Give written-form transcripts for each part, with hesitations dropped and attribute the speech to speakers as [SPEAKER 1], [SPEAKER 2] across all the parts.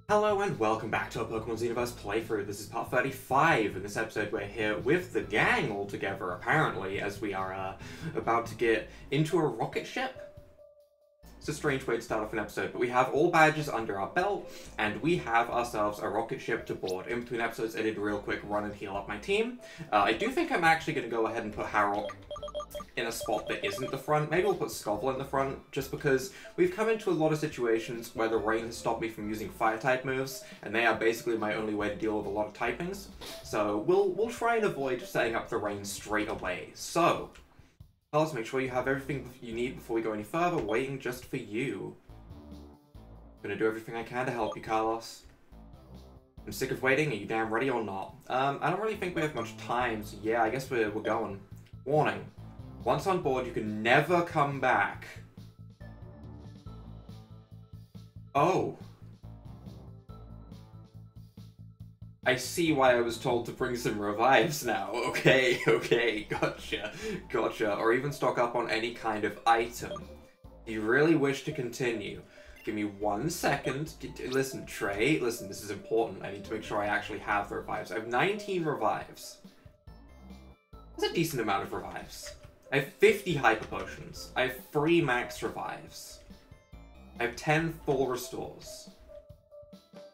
[SPEAKER 1] Hello and welcome back to our Pokemon Xenoverse playthrough. This is part 35. In this episode we're here with the gang all together, apparently, as we are about to get into a rocket ship. It's a strange way to start off an episode, but we have all badges under our belt, and we have ourselves a rocket ship to board. In between episodes I did a real quick run and heal up my team. I do think I'm actually going to go ahead and put Harrock in a spot that isn't the front. Maybe we'll put Scovel in the front, just because we've come into a lot of situations where the rain has stopped me from using fire-type moves, and they are basically my only way to deal with a lot of typings. So we'll try and avoid setting up the rain straight away. So, Carlos, make sure you have everything you need before we go any further, waiting just for you. I'm gonna do everything I can to help you, Carlos. I'm sick of waiting. Are you damn ready or not? I don't really think we have much time, so yeah, I guess we're going. Warning. Once on board, you can never come back. Oh. I see why I was told to bring some revives now. Okay, gotcha. Or even stock up on any kind of item. Do you really wish to continue? Give me 1 second. Listen, Trey, listen, this is important. I need to make sure I actually have the revives. I have 19 revives. That's a decent amount of revives. I have 50 Hyper Potions. I have 3 Max Revives. I have 10 full restores.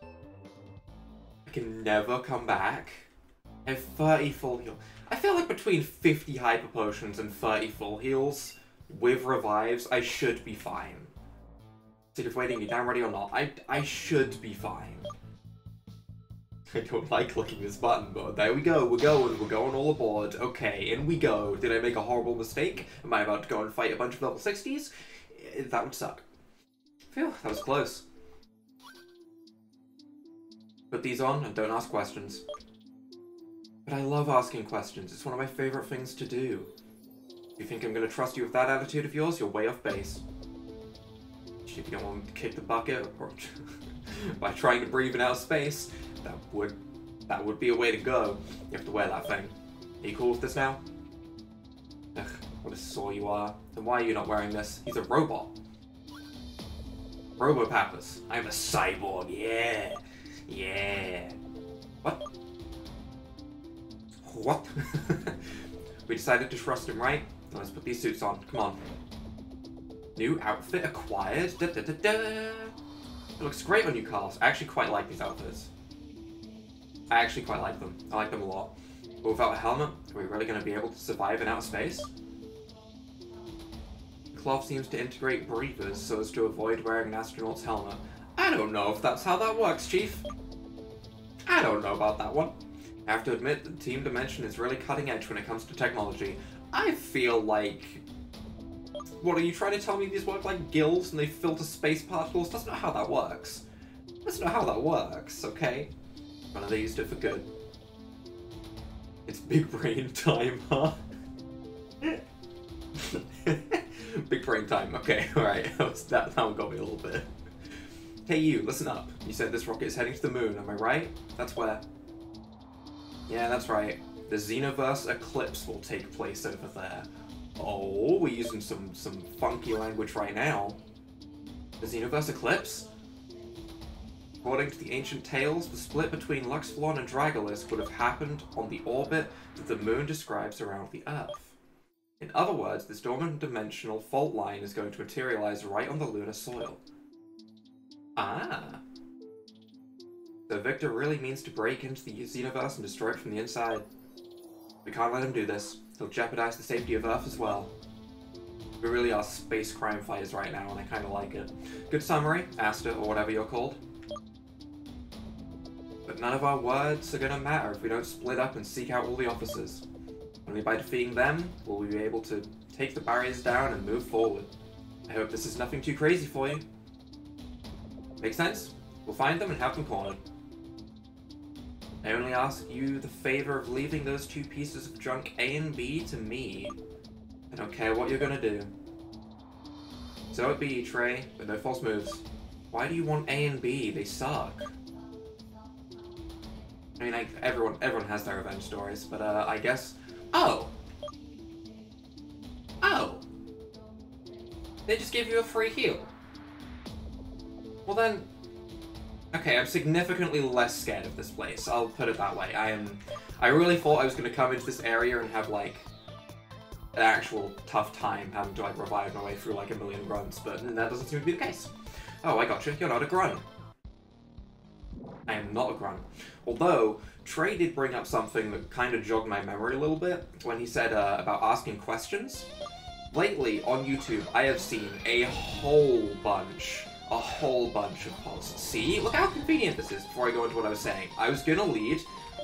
[SPEAKER 1] I can never come back. I have 30 full heal. I feel like between 50 Hyper Potions and 30 full heals, with revives, I should be fine. Sick of waiting, you damn ready or not? I should be fine. I don't like clicking this button, but there we go, we're going all aboard. Okay, in we go. Did I make a horrible mistake? Am I about to go and fight a bunch of level 60s? That would suck. Phew, that was close. Put these on and don't ask questions. But I love asking questions, it's one of my favourite things to do. If you think I'm going to trust you with that attitude of yours, you're way off base. If you don't want me to kick the bucket, or by trying to breathe in outer space, that would be a way to go. You have to wear that thing. Are you cool with this now? Ugh, what a sore you are. Then why are you not wearing this? He's a robot. Robo-Pappers. I'm a cyborg, yeah. What? What? We decided to trust him, right? Let's put these suits on. Come on. New outfit acquired. It looks great on you, Carlos. I actually quite like these outfits. I actually quite like them. I like them a lot. But without a helmet, are we really going to be able to survive in outer space? The cloth seems to integrate breathers so as to avoid wearing an astronaut's helmet. I don't know if that's how that works, Chief. I don't know about that one. I have to admit that Team Dimension is really cutting edge when it comes to technology. I feel like... What, are you trying to tell me these work like gills and they filter space particles? That's not how that works. That's not how that works, okay? But they used it for good. It's big brain time, huh? Big brain time, okay, alright. That one got me a little bit. Hey you, listen up. You said this rocket is heading to the moon, am I right? That's where? Yeah, that's right. The Xenoverse eclipse will take place over there. Oh, we're using some funky language right now. The Xenoverse eclipse? According to the ancient tales, the split between Luxflon and Dragolisk would have happened on the orbit that the moon describes around the Earth. In other words, this dormant dimensional fault line is going to materialize right on the lunar soil. Ah. So Victor really means to break into the Xenoverse and destroy it from the inside. We can't let him do this. He'll jeopardize the safety of Earth as well. We really are space crime fighters right now, and I kind of like it. Good summary, Asta, or whatever you're called. But none of our words are gonna matter if we don't split up and seek out all the officers. Only by defeating them will we be able to take the barriers down and move forward. I hope this is nothing too crazy for you. Make sense? We'll find them and have them cornered. I only ask you the favor of leaving those 2 pieces of junk A and B to me. I don't care what you're gonna do. So it be, Trey, but no false moves. Why do you want A and B? They suck. I mean, everyone has their revenge stories, but I guess... Oh! They just gave you a free heal. Well then, Okay, I'm significantly less scared of this place, I'll put it that way. I really thought I was going to come into this area and have, like, an actual tough time having to, like, revive my way through, like, a million grunts, but that doesn't seem to be the case. Oh, I gotcha. You're not a grunt. I am not a grunt. Although, Trey did bring up something that kind of jogged my memory a little bit when he said about asking questions. Lately, on YouTube, I have seen a whole bunch of posts. See? Look how convenient this is before I go into what I was saying. I was gonna lead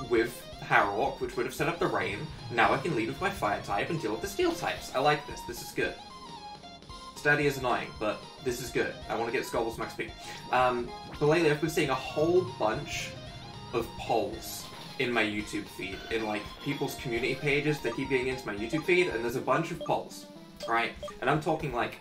[SPEAKER 1] with Harrowk, which would have set up the rain. Now I can lead with my fire type and deal with the steel types. I like this. This is good. Steady is annoying, but this is good. I want to get Scobble's max speed. But lately I've been seeing a whole bunch of polls in my YouTube feed. In, like, people's community pages that keep getting into my YouTube feed, and there's a bunch of polls. Right? And I'm talking, like,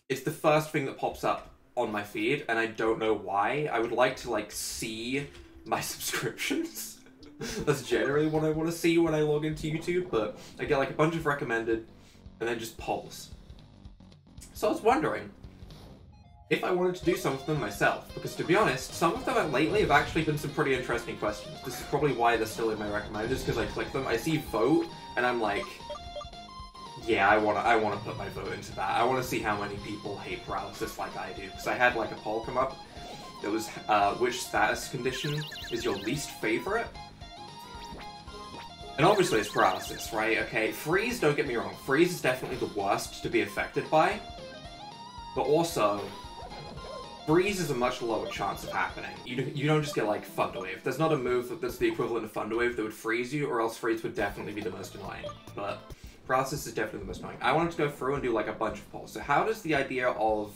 [SPEAKER 1] it's the first thing that pops up on my feed, and I don't know why. I would like to, like, see my subscriptions. That's generally what I want to see when I log into YouTube, but I get, like, a bunch of recommended, and then just polls. So I was wondering if I wanted to do some of them myself, because to be honest, some of them lately have actually been some pretty interesting questions. This is probably why they're still in my recommended, because I click them, I see vote, and I'm like, yeah, I wanna put my vote into that. I want to see how many people hate paralysis like I do, because I had, like, a poll come up that was, which status condition is your least favorite? And obviously it's paralysis, right? Okay, freeze, don't get me wrong, freeze is definitely the worst to be affected by, but also, freeze is a much lower chance of happening. You don't just get, like, Thunderwave. There's not a move that's the equivalent of Thunderwave that would freeze you, or else freeze would definitely be the most annoying. But paralysis is definitely the most annoying. I wanted to go through and do, like, a bunch of polls. So how does the idea of...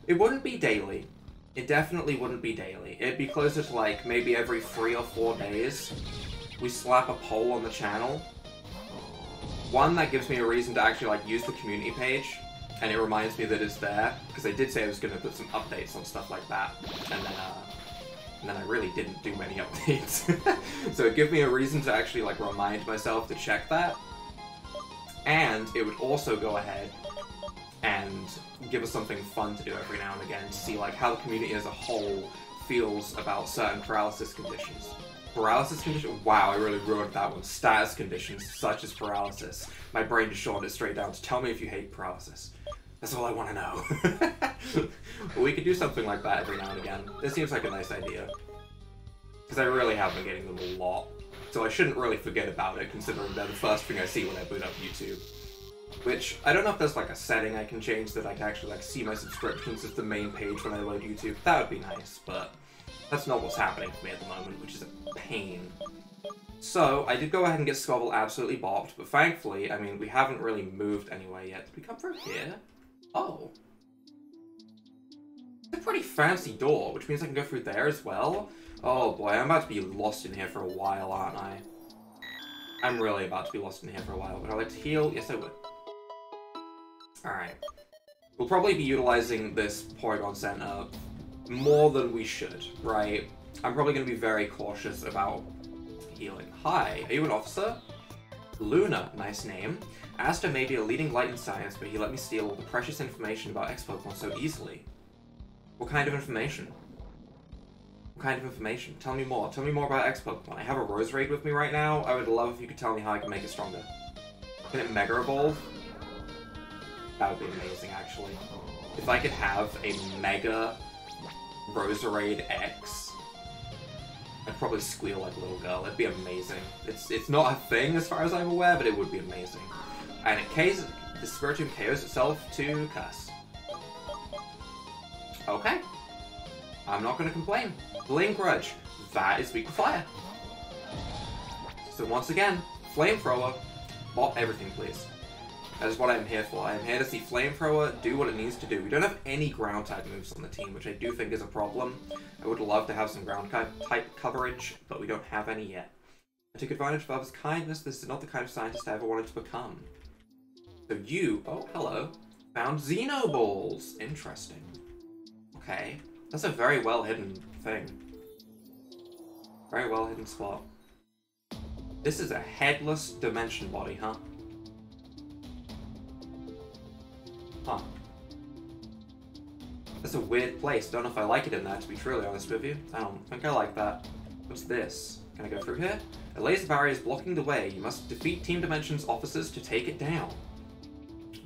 [SPEAKER 1] It wouldn't be daily. It definitely wouldn't be daily. It'd be closer to, like, maybe every 3 or 4 days. We slap a poll on the channel. One that gives me a reason to actually, like, use the community page. And it reminds me that it's there, because I did say I was going to put some updates on stuff like that, and then I really didn't do many updates. So it gave me a reason to actually, like, remind myself to check that, and it would also go ahead and give us something fun to do every now and again to see, like, how the community as a whole feels about certain paralysis conditions. Paralysis condition? Wow, I really ruined that one. Status conditions, such as paralysis. My brain just shortened it straight down to tell me if you hate paralysis. That's all I want to know. But we could do something like that every now and again. This seems like a nice idea. Because I really have been getting them a lot. So I shouldn't really forget about it, considering they're the first thing I see when I boot up YouTube. Which, I don't know if there's, like, a setting I can change that I can actually, like, see my subscriptions as the main page when I load YouTube. That would be nice, but that's not what's happening for me at the moment, which is a pain. So, I did go ahead and get Scobble absolutely bopped, but thankfully, I mean, we haven't really moved anywhere yet. Did we come through here? Oh. It's a pretty fancy door, which means I can go through there as well. Oh boy, I'm about to be lost in here for a while, aren't I? I'm really about to be lost in here for a while. Would I like to heal? Yes, I would. Alright. We'll probably be utilizing this Porygon Center more than we should, right? I'm probably going to be very cautious about healing. Hi, are you an officer? Luna, nice name. Asta may be a leading light in science, but he let me steal all the precious information about X-Pokemon so easily. What kind of information? What kind of information? Tell me more. Tell me more about X-Pokemon. I have a Roserade with me right now. I would love if you could tell me how I can make it stronger. Can it Mega Evolve? That would be amazing, actually. If I could have a Mega Roserade X, I'd probably squeal like a little girl. It'd be amazing. It's not a thing as far as I'm aware, but it would be amazing. And the Spiritomb KOs itself to Curse. Okay. I'm not going to complain. Blame Grudge. That is weak to fire. So once again, Flamethrower, bop everything please. That is what I'm here for. I'm here to see Flamethrower do what it needs to do. We don't have any ground type moves on the team, which I do think is a problem. I would love to have some ground type coverage, but we don't have any yet. I took advantage of others' kindness. This is not the kind of scientist I ever wanted to become. So you, oh hello, found Xenoballs. Interesting. Okay, that's a very well hidden thing. Very well hidden spot. This is a headless dimension body, huh? Huh. That's a weird place. Don't know if I like it in there, to be truly honest with you. I don't think I like that. What's this? Can I go through here? A laser barrier is blocking the way. You must defeat Team Dimension's officers to take it down.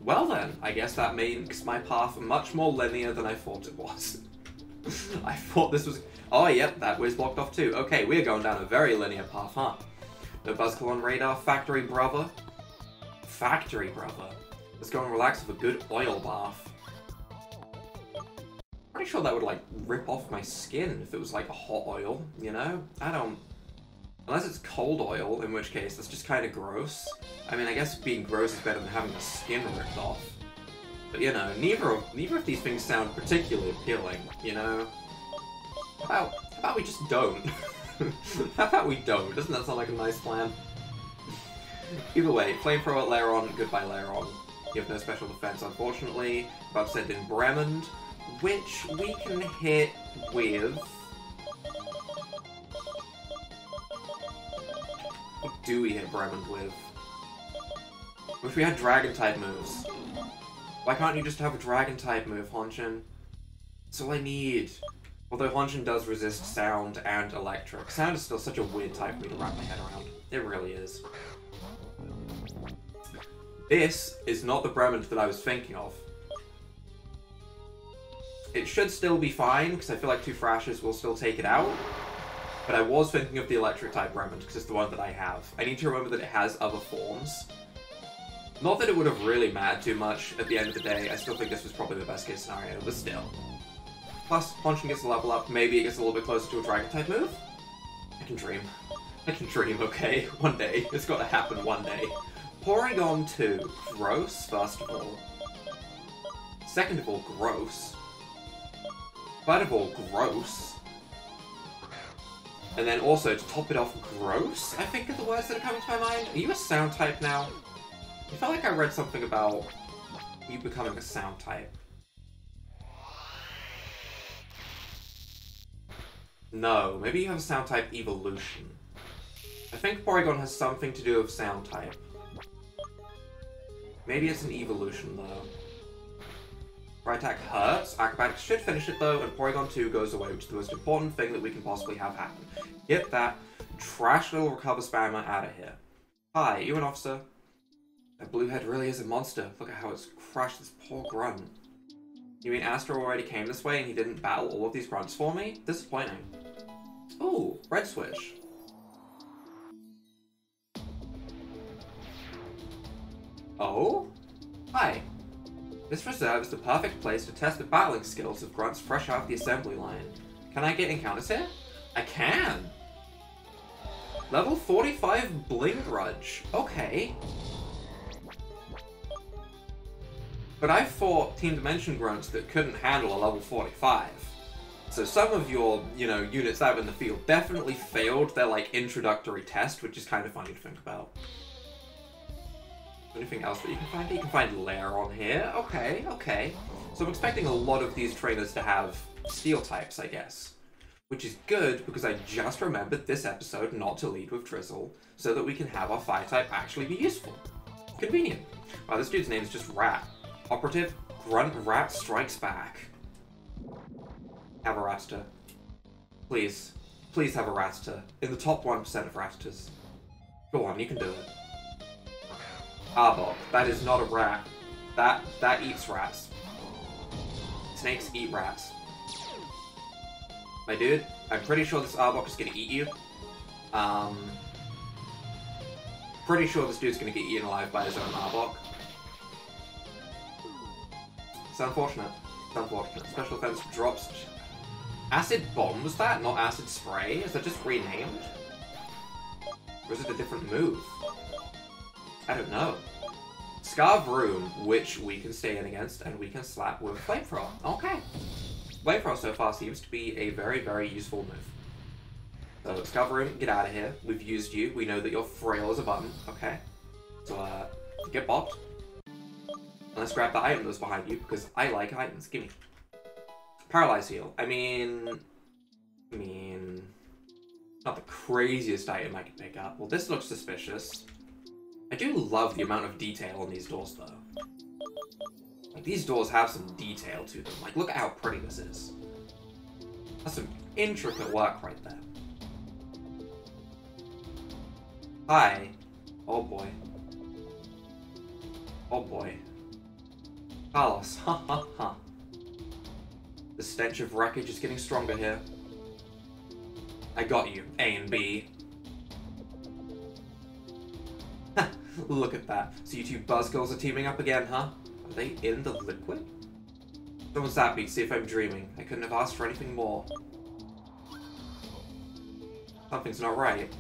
[SPEAKER 1] Well then, I guess that makes my path much more linear than I thought it was. I thought this was... Oh, yep, that was blocked off too. Okay, we're going down a very linear path, huh? No buzzkill on radar. Factory brother. Factory brother. Let's go and relax with a good oil bath. Pretty sure that would, like, rip off my skin if it was, like, a hot oil, you know? I don't... Unless it's cold oil, in which case that's just kind of gross. I mean, I guess being gross is better than having the skin ripped off. But, you know, neither of these things sound particularly appealing, you know? How about we just don't? How about we don't? Doesn't that sound like a nice plan? Either way, Flamethrower, Lairon, goodbye Lairon. You have no special defense, unfortunately. About to send in Bremond, which we can hit with... What do we hit Bremond with? Wish we had Dragon-type moves. Why can't you just have a Dragon-type move, Honshin? That's all I need. Although Honshin does resist sound and electric. Sound is still such a weird type for me to wrap my head around. It really is. This is not the Bremond that I was thinking of. It should still be fine, because I feel like 2 Thrashes will still take it out. But I was thinking of the electric-type Bremond, because it's the one that I have. I need to remember that it has other forms. Not that it would have really mattered too much at the end of the day. I still think this was probably the best case scenario, but still. Plus, Honshin gets a level up. Maybe it gets a little bit closer to a Dragon-type move? I can dream. I can dream, okay? One day. It's got to happen one day. Porygon 2. Gross, first of all. Second of all, gross. Third of all, gross. And then also, to top it off, gross, I think are the words that are coming to my mind. Are you a sound type now? I felt like I read something about you becoming a sound type. No, maybe you have a sound type evolution. I think Porygon has something to do with sound type. Maybe it's an evolution, though. Right attack hurts. Acrobatics should finish it, though, and Porygon 2 goes away, which is the most important thing that we can possibly have happen. Get that trash little recover spammer out of here. Hi, you an officer? That blue head really is a monster. Look at how it's crushed this poor grunt. You mean Astro already came this way and he didn't battle all of these grunts for me? Disappointing. Ooh, red switch. Oh? Hi. This reserve is the perfect place to test the battling skills of grunts fresh out of the assembly line. Can I get encounters here? I can! Level 45 Bling Grudge. Okay. But I fought Team Dimension grunts that couldn't handle a level 45. So some of your, you know, units out in the field definitely failed their, like, introductory test, which is kind of funny to think about. Anything else that you can find? You can find Lairon here. Okay, okay. So I'm expecting a lot of these trainers to have steel types, I guess. Which is good, because I just remembered this episode not to lead with Drizzle, so that we can have our fire type actually be useful. Convenient. Wow, this dude's name is just Rat. Operative, Grunt Rat Strikes Back. Have a Rattata. Please. Please have a Rattata. In the top 1% of Rattaters. Go on, you can do it. Arbok. That is not a rat. That eats rats. Snakes eat rats. My dude, I'm pretty sure this Arbok is gonna eat you. Pretty sure this dude's gonna get eaten alive by his own Arbok. It's unfortunate. It's unfortunate. Special offense drops. Acid Bomb, was that? Not Acid Spray? Is that just renamed? Or is it a different move? I don't know. Scarvroom, which we can stay in against, and we can slap with Flamethrower. Okay. Flamethrower so far seems to be a very, very useful move. So, Scarvroom, get out of here. We've used you. We know that you're frail as a button. Okay. So, get bopped. And let's grab the item that's behind you, because I like items. Gimme. Paralyze Heal. I mean... Not the craziest item I can pick up. Well, this looks suspicious. I do love the amount of detail on these doors, though. Like, these doors have some detail to them. Like, look at how pretty this is. That's some intricate work right there. Hi. Oh boy. Oh boy. Carlos, ha ha ha. The stench of wreckage is getting stronger here. I got you, A and B. Look at that. So you two buzzkills are teaming up again, huh? Are they in the liquid? Someone zap me, see if I'm dreaming. I couldn't have asked for anything more. Something's not right.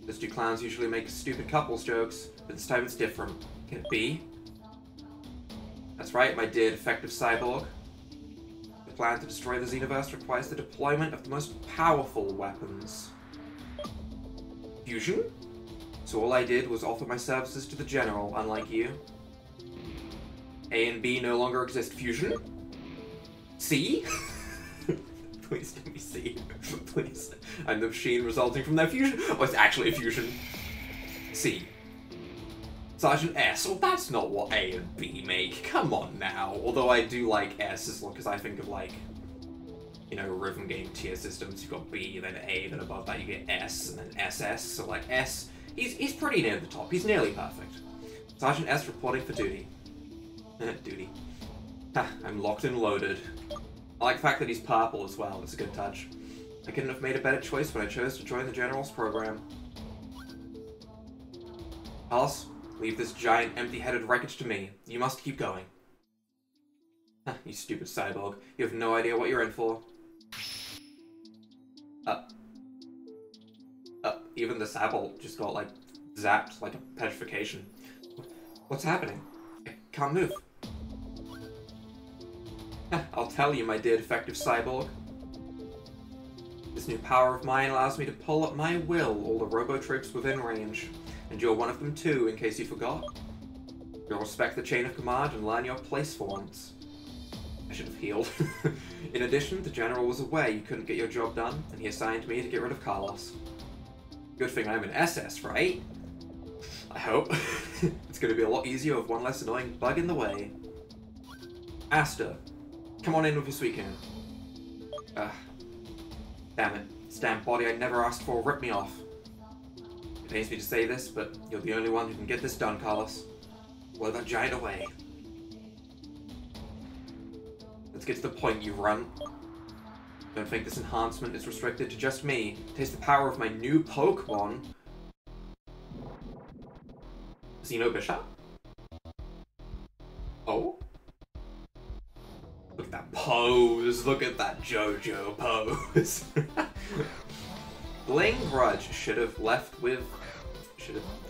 [SPEAKER 1] Those two clowns usually make stupid couples jokes, but this time it's different. Can it be? That's right, my dear defective cyborg. The plan to destroy the Xenoverse requires the deployment of the most powerful weapons. Fusion? So all I did was offer my services to the General, unlike you. A and B no longer exist. Fusion? C? Please let me see. Please. I'm the machine resulting from their fusion. Oh, it's actually a fusion. C. Sergeant S. Oh, that's not what A and B make. Come on now. Although I do like S as well, because I think of, like, you know, rhythm game tier systems. You've got B, then A, then above that you get S, and then SS. So, like, S, he's pretty near the top. He's nearly perfect. Sergeant S reporting for duty. Duty. Ha, I'm locked and loaded. I like the fact that he's purple as well. It's a good touch. I couldn't have made a better choice when I chose to join the General's program. Alice, leave this giant, empty-headed wreckage to me. You must keep going. You stupid cyborg. You have no idea what you're in for. Even this apple just got, like, zapped like a petrification. What's happening? I can't move. I'll tell you, my dear defective cyborg. This new power of mine allows me to pull at my will all the robo-troops within range. And you're one of them too, in case you forgot. You'll respect the chain of command and learn your place for once. I should have healed. In addition, the General was aware you couldn't get your job done, and he assigned me to get rid of Carlos. Good thing I'm an SS, right? I hope. It's going to be a lot easier with one less annoying bug in the way. Asta, come on in with your sweet can. Damn it. This damn body I never asked for ripped me off. It pains me to say this, but you're the only one who can get this done, Carlos. Blow that giant away. Let's get to the point, you runt. Don't think this enhancement is restricted to just me. Taste the power of my new Pokemon. Xenoverse? Oh? Look at that pose. Look at that JoJo pose. Bling Grudge should have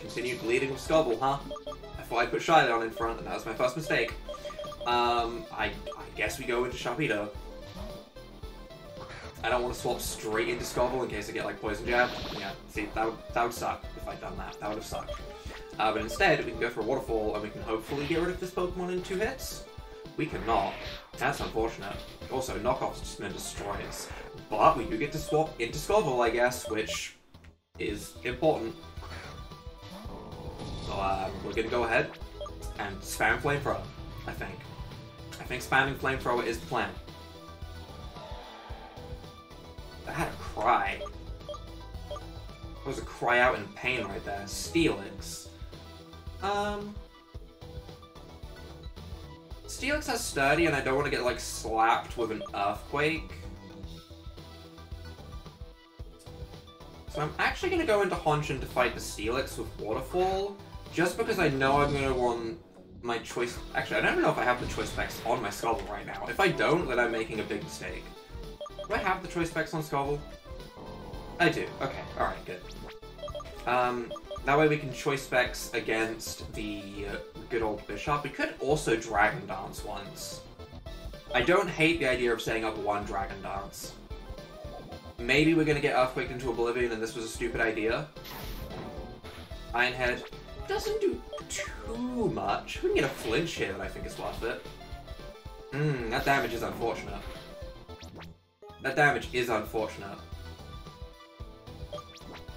[SPEAKER 1] continued leading with Scobble, huh? I thought I'd put Shylon in front, and that was my first mistake. I guess we go into Sharpedo. I don't want to swap straight into Scobble in case I get, like, Poison Jab. Yeah, see, that would suck if I'd done that. That would have sucked. But instead, we can go for a Waterfall, and we can hopefully get rid of this Pokemon in 2 hits. We cannot. That's unfortunate. Also, knockoffs are just going to destroy us. But we do get to swap into Scobble, I guess, which is important. So, we're going to go ahead and spam Flamethrower, I think. I think spamming Flamethrower is the plan. That had a cry. There was a cry out in pain right there. Steelix. Steelix has Sturdy, and I don't want to get, like, slapped with an Earthquake. So I'm actually going to go into Honshin to fight the Steelix with Waterfall, just because I know I'm going to want my choice... Actually, I don't know if I have the choice specs on my Scobble right now. If I don't, then I'm making a big mistake. Do I have the choice specs on Scobble? I do. Okay, alright, good. That way we can choice specs against the good old Bishop. We could also Dragon Dance once. I don't hate the idea of setting up one Dragon Dance. Maybe we're gonna get Earthquaked into Oblivion and this was a stupid idea. Ironhead doesn't do too much. We can get a flinch here that I think is worth it. That damage is unfortunate. That damage is unfortunate.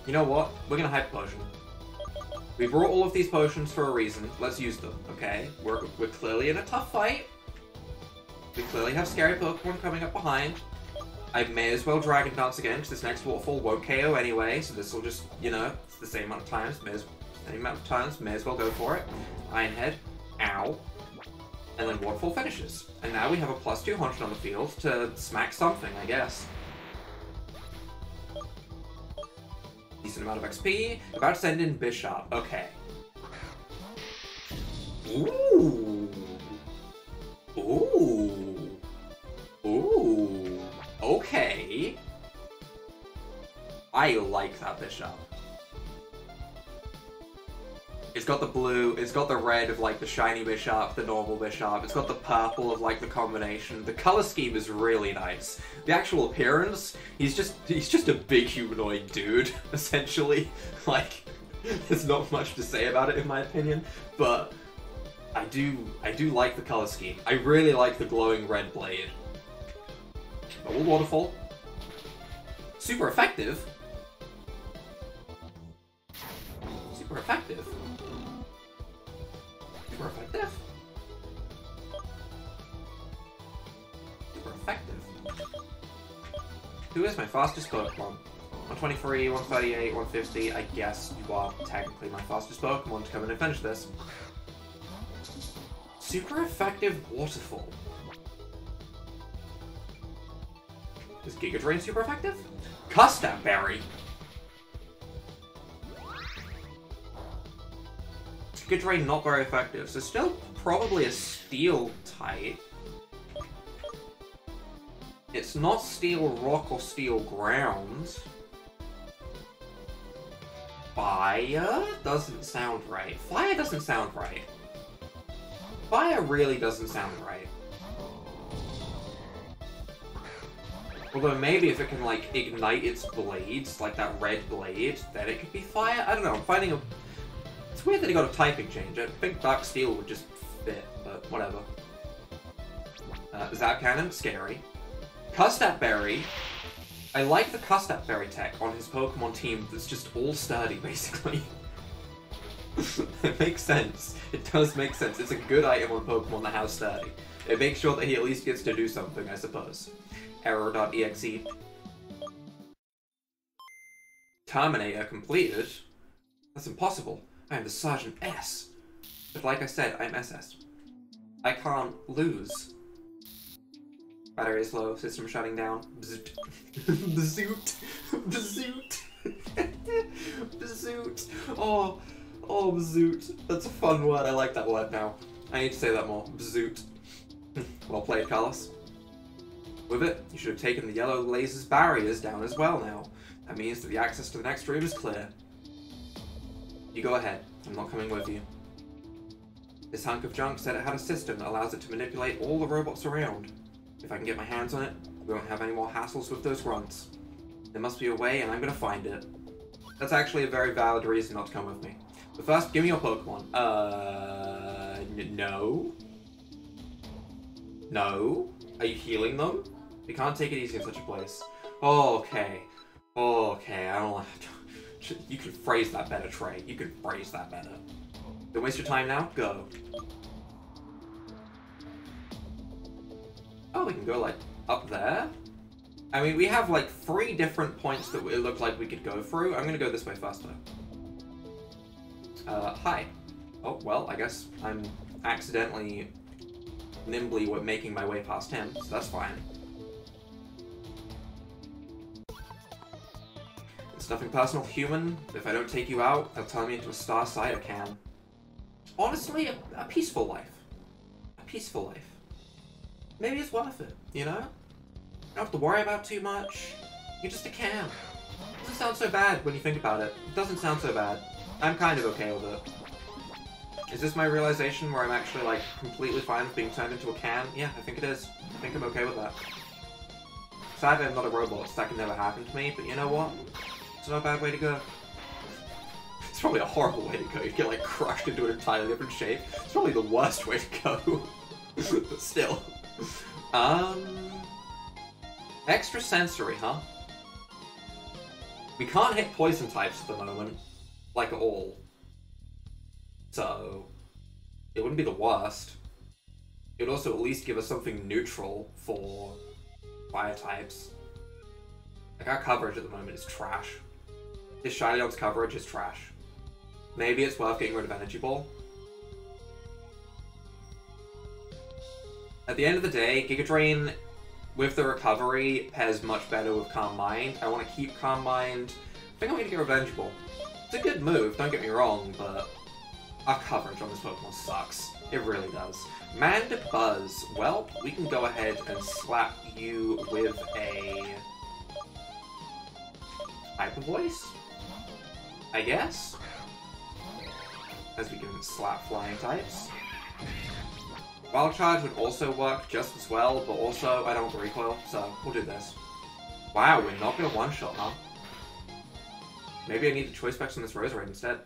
[SPEAKER 1] You know what? We're gonna Hyper Potion. We brought all of these potions for a reason. Let's use them, okay? We're clearly in a tough fight. We clearly have scary Pokemon coming up behind. I may as well Dragon Dance again, because this next waterfall won't KO anyway, so this will just, you know, it's the same amount of times, may as well go for it. Iron Head, ow. And then waterfall finishes. And now we have a plus 200 on the field to smack something, I guess. Decent amount of XP. About to send in Bishop. Okay. Ooh. Ooh. Ooh. Okay. I like that Bishop. It's got the blue, it's got the red of like the shiny Bishop, the normal Bishop, it's got the purple of like the combination. The color scheme is really nice. The actual appearance, he's just a big humanoid dude, essentially. Like, there's not much to say about it in my opinion, but I do like the color scheme. I really like the glowing red blade. Double waterfall. Super effective. Super effective. Super effective. Super effective. Who is my fastest Pokemon? 123, 138, 150. I guess you are technically my fastest Pokemon to come in and finish this. Super effective waterfall. Is Giga Drain super effective? Custard Berry. Giga Drain not very effective, so still probably a Steel type. It's not Steel Rock or Steel Ground. Fire doesn't sound right. Fire doesn't sound right. Fire really doesn't sound right. Although maybe if it can, like, ignite its blades, like that red blade, then it could be fire? I don't know, I'm finding a... It's weird that he got a typing change. I think Dark Steel would just fit, but whatever. Zap Cannon, scary. Custap Berry. I like the Custap Berry tech on his Pokemon team that's just all sturdy, basically. It makes sense. It does make sense. It's a good item on Pokemon that has sturdy. It makes sure that he at least gets to do something, I suppose. Error.exe. Terminator completed? That's impossible. I am the Sergeant S. But like I said, I'm SS. I can't lose. Battery is low, system shutting down. Bzoot. Bzoot. Bzoot. Bzoot. Oh, bzoot. That's a fun word. I like that word now. I need to say that more. Bzoot. Well played, Carlos. With it, you should have taken the yellow laser's barriers down as well now. That means that the access to the next room is clear. You go ahead. I'm not coming with you. This hunk of junk said it had a system that allows it to manipulate all the robots around. If I can get my hands on it, we won't have any more hassles with those grunts. There must be a way, and I'm gonna find it. That's actually a very valid reason not to come with me. But first, give me your Pokemon. No? No? Are you healing them? You can't take it easy in such a place. Oh, okay. Oh, okay, I don't have to... You can phrase that better, Trey. You can phrase that better. Don't waste your time now. Go. Oh, we can go, like, up there? I mean, we have, like, 3 different points that it look like we could go through. I'm gonna go this way first, though. Hi. Oh, well, I guess I'm accidentally nimbly making my way past him, so that's fine. It's nothing personal, human. If I don't take you out, they'll turn me into a star cider can. Honestly, a peaceful life. A peaceful life. Maybe it's worth it, you know? You don't have to worry about too much. You're just a can. It doesn't sound so bad when you think about it. It doesn't sound so bad. I'm kind of okay with it. Is this my realization where I'm actually, like, completely fine with being turned into a can? Yeah, I think it is. I think I'm okay with that. Sadly, I'm not a robot, so that can never happen to me, but you know what? It's not a bad way to go. It's probably a horrible way to go. You get, like, crushed into an entirely different shape. It's probably the worst way to go. But still. Extra sensory, huh? We can't hit poison types at the moment. Like, at all. So, it wouldn't be the worst. It would also at least give us something neutral for fire types. Like, our coverage at the moment is trash. This Shylion's coverage is trash. Maybe it's worth getting rid of Energy Ball. At the end of the day, Giga Drain with the recovery pairs much better with Calm Mind. I want to keep Calm Mind. I think I'm going to get rid of Energy Ball. It's a good move, don't get me wrong, but our coverage on this Pokemon sucks. It really does. Mandibuzz. Well, we can go ahead and slap you with a Hyper Voice, I guess, as we can slap flying types. Wild Charge would also work just as well, but also I don't want the recoil, so we'll do this. Wow, we're not going to one-shot, huh? Maybe I need the choice specs on this Roserade instead.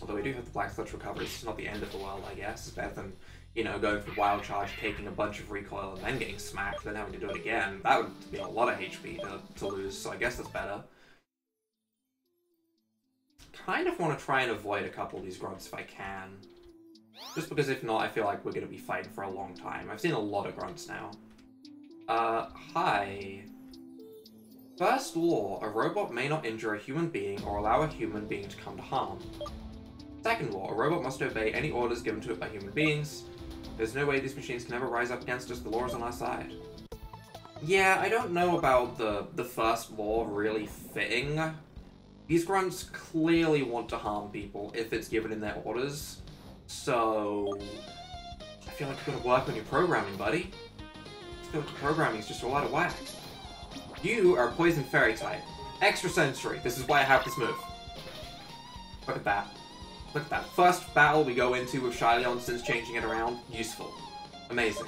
[SPEAKER 1] Although we do have the Black Sludge recovery, it's not the end of the world, I guess. It's better than, you know, going for Wild Charge, taking a bunch of recoil, and then getting smacked, then having to do it again. That would be a lot of HP to lose, so I guess that's better. Kind of want to try and avoid a couple of these grunts if I can. Just because if not, I feel like we're going to be fighting for a long time. I've seen a lot of grunts now. Hi. First law, a robot may not injure a human being or allow a human being to come to harm. Second law, a robot must obey any orders given to it by human beings. There's no way these machines can ever rise up against us, the law is on our side. Yeah, I don't know about the first law really fitting. These grunts clearly want to harm people if it's given in their orders. So, I feel like you've got to work on your programming, buddy. I feel like your programming is just all out of whack. You are a Poison Fairy type. Extrasensory. This is why I have this move. Look at that. Look at that. First battle we go into with Shylion since changing it around. Useful. Amazing.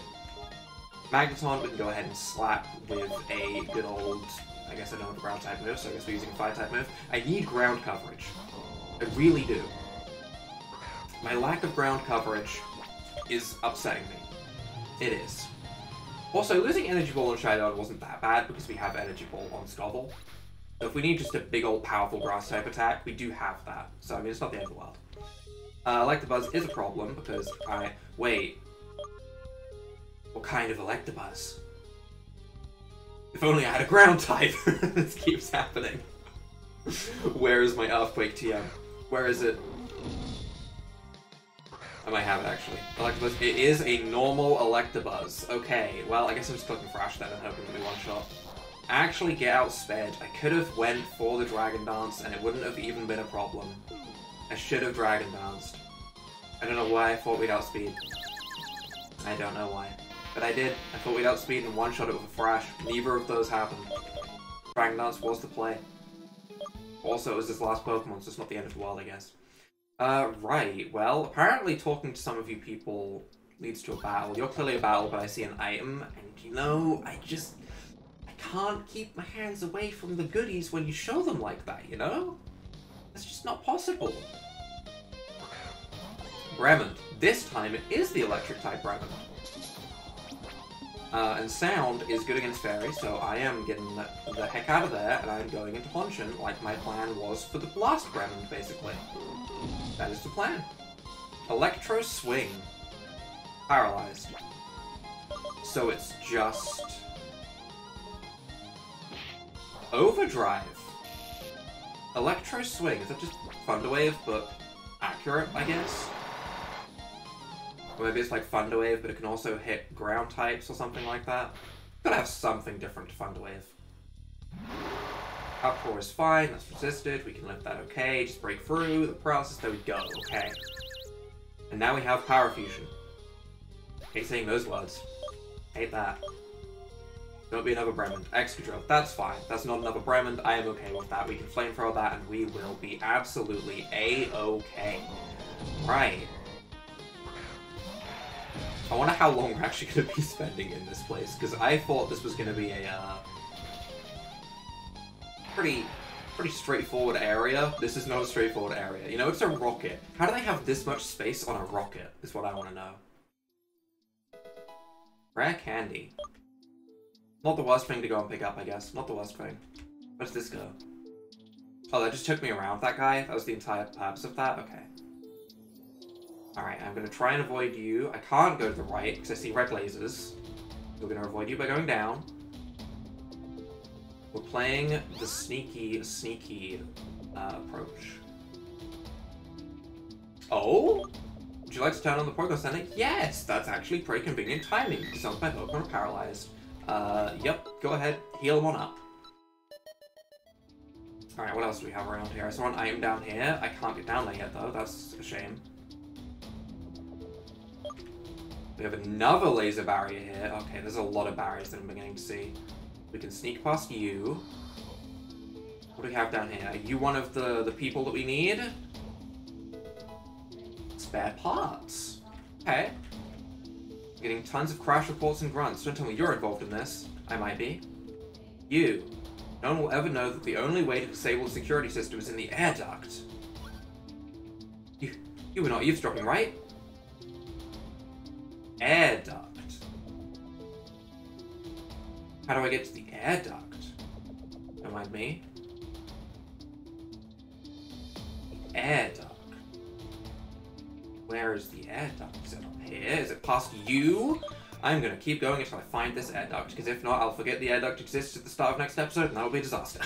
[SPEAKER 1] Magneton, we can go ahead and slap with a good old... I guess I don't have a ground type move, so I guess we're using a fire type move. I need ground coverage. I really do. My lack of ground coverage is upsetting me. It is. Also, losing Energy Ball on Shydog wasn't that bad because we have Energy Ball on Scovel. So if we need just a big old powerful grass type attack, we do have that. So I mean, it's not the end of the world. Electabuzz is a problem because wait. What kind of Electabuzz? If only I had a ground type! This keeps happening. Where is my Earthquake TM? Where is it? I might have it, actually. Electabuzz. It is a normal Electabuzz. Okay, well, I guess I'm just clicking Thrash then and hoping to be one-shot. Actually get outsped. I could have went for the Dragon Dance and it wouldn't have even been a problem. I should have Dragon Danced. I don't know why I thought we'd outspeed. I don't know why. But I did. I thought we'd outspeed and one-shot it with a Thrash. Neither of those happened. Dragon Dance was the play. Also, it was this last Pokemon, so it's not the end of the world, I guess. Right. Well, apparently talking to some of you people leads to a battle. You're clearly a battle, but I see an item, and you know, I can't keep my hands away from the goodies when you show them like that, you know? That's just not possible. Bremond. This time it is the electric type Bremond. And Sound is good against Fairy, so I am getting the heck out of there, and I'm going into Honchon like my plan was for the Blast Bremond, basically. That is the plan. Electro Swing. Paralyzed. So it's just... Overdrive. Electro Swing. Is that just Thunder Wave, but accurate, I guess? Or maybe it's like Thunder Wave, but it can also hit ground types or something like that. Gotta have something different to Thunder Wave. Outpour is fine, that's resisted, we can lift that okay, just break through, the paralysis, there we go, okay. And now we have Power Fusion. Hate saying those words. Hate that. Don't be another Bremond. Excadrill, that's fine. That's not another Bremond, I am okay with that. We can Flamethrower that and we will be absolutely A-okay. Right. I wonder how long we're actually going to be spending in this place, because I thought this was going to be a pretty straightforward area. This is not a straightforward area. You know, it's a rocket. How do they have this much space on a rocket, is what I want to know. Rare candy. Not the worst thing to go and pick up, I guess. Not the worst thing. Where does this go? Oh, that just took me around that guy? That was the entire purpose of that? Okay. Alright, I'm going to try and avoid you. I can't go to the right because I see red lasers. We're going to avoid you by going down. We're playing the sneaky approach. Oh? Would you like to turn on the progress center? Yes! That's actually pretty convenient timing because some of my Pokemon are paralyzed. Yep, go ahead. Heal them on up. Alright, what else do we have around here? I saw an item down here. I can't get down there yet, though. That's a shame. We have another laser barrier here. Okay, there's a lot of barriers that I'm beginning to see. We can sneak past you. What do we have down here? Are you one of the people that we need? Spare parts. Okay. Getting tons of crash reports and grunts. Don't tell me you're involved in this. I might be. You. No one will ever know that the only way to disable the security system is in the air duct. You were not eavesdropping, right? Air duct. How do I get to the air duct? Don't mind me. The air duct. Where is the air duct? Is it up here? Is it past you? I'm gonna keep going until I find this air duct, because if not, I'll forget the air duct exists at the start of next episode, and that will be a disaster.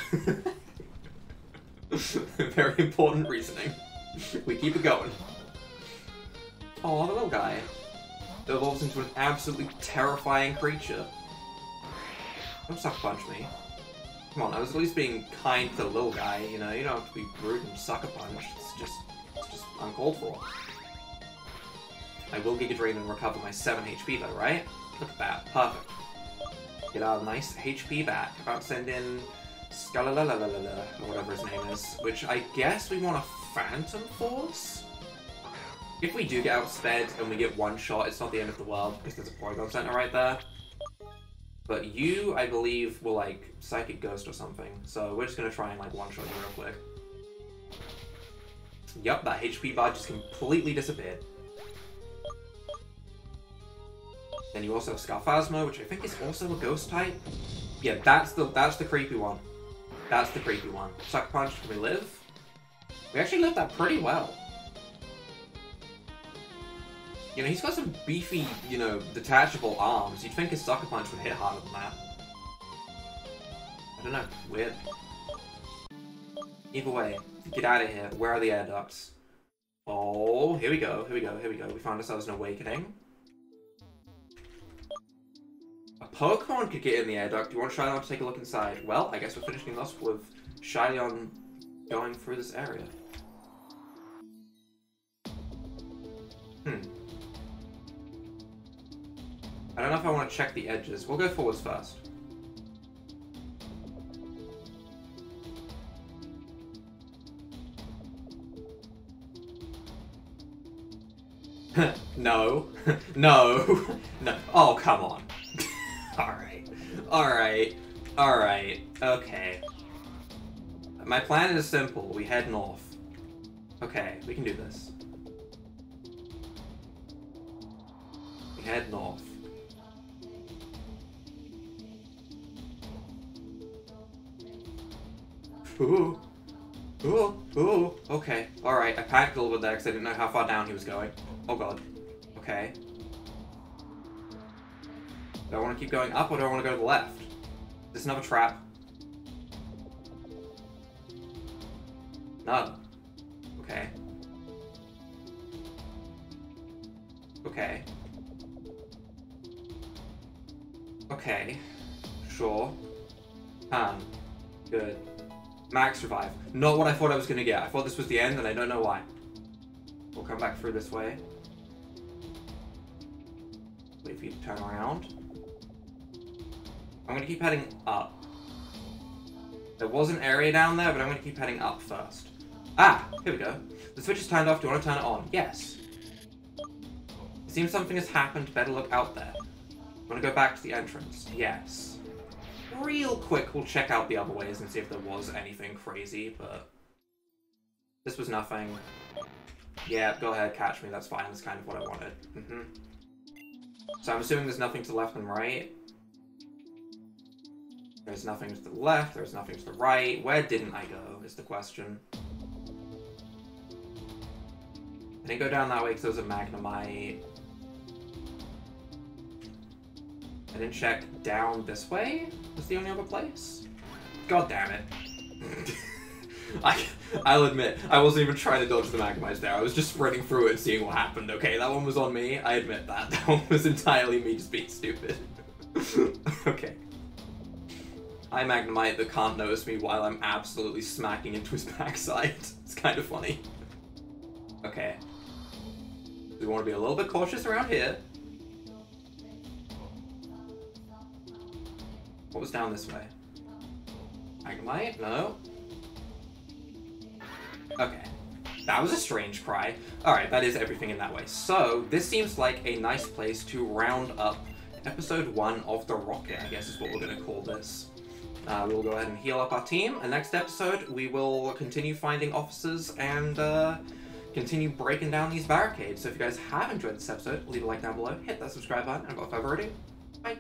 [SPEAKER 1] Very important reasoning. We keep it going. Oh, the little guy. That evolves into an absolutely terrifying creature. Don't sucker punch me. Come on, I was at least being kind to the little guy, you know? You don't have to be rude and sucker punch. It's just uncalled for. I will Giga Drain and recover my 7 HP though, right? Look at that. Perfect. Get our nice HP back. About to send in Scalalalala, or whatever his name is. Which I guess we want a Phantom Force? If we do get outsped and we get one shot, it's not the end of the world, because there's a Porygon Center right there. But you, I believe, will, like, Psychic Ghost or something. So we're just going to try and, like, one-shot you real quick. Yup, that HP bar just completely disappeared. Then you also have Scarphasma, which I think is also a Ghost type. Yeah, that's the creepy one. That's the creepy one. Sucker Punch, can we live? We actually lived that pretty well. You know, he's got some beefy, you know, detachable arms. You'd think his Sucker Punch would hit harder than that. I don't know. Weird. Either way, get out of here. Where are the air ducts? Oh, here we go. Here we go. Here we go. We found ourselves an awakening. A Pokemon could get in the air duct. Do you want Shylion to take a look inside? Well, I guess we're finishing this with Shylion going through this area. I don't know if I want to check the edges. We'll go forwards first. No. No. No. Oh, come on. Alright. Alright. Alright. Okay. My plan is simple. We head north. Okay, we can do this. We head north. Ooh. Ooh. Ooh. Okay. Alright, I panicked a little bit there because I didn't know how far down he was going. Oh god. Okay. Do I want to keep going up or do I want to go to the left? Is this another trap? No. Okay. Okay. Okay. Sure. Good. Max Revive. Not what I thought I was gonna get. I thought this was the end and I don't know why. We'll come back through this way. Wait for you to turn around. I'm gonna keep heading up. There was an area down there, but I'm gonna keep heading up first. Ah! Here we go. The switch is turned off. Do you want to turn it on? Yes. It seems something has happened. Better look out there. Want to go back to the entrance? Yes. Real quick, we'll check out the other ways and see if there was anything crazy, but... This was nothing. Yeah, go ahead, catch me. That's fine. That's kind of what I wanted. So I'm assuming there's nothing to the left and right. There's nothing to the left. There's nothing to the right. Where didn't I go, is the question. I didn't go down that way because there was a Magnemite. I didn't check down this way? Was the only other place? God damn it. I'll admit, I wasn't even trying to dodge the Magmites there. I was just spreading through it and seeing what happened, okay? That one was on me. I admit that. That one was entirely me just being stupid. Okay. Hi, Magnemite that can't notice me while I'm absolutely smacking into his backside. It's kind of funny. Okay. We want to be a little bit cautious around here. What was down this way? Magnemite? No. Okay. That was a strange cry. Alright, that is everything in that way. So, this seems like a nice place to round up episode 1 of the Rocket, I guess is what we're going to call this. We'll go ahead and heal up our team, and next episode we will continue finding officers and continue breaking down these barricades. So if you guys have enjoyed this episode, leave a like down below, hit that subscribe button, and without further ado, bye!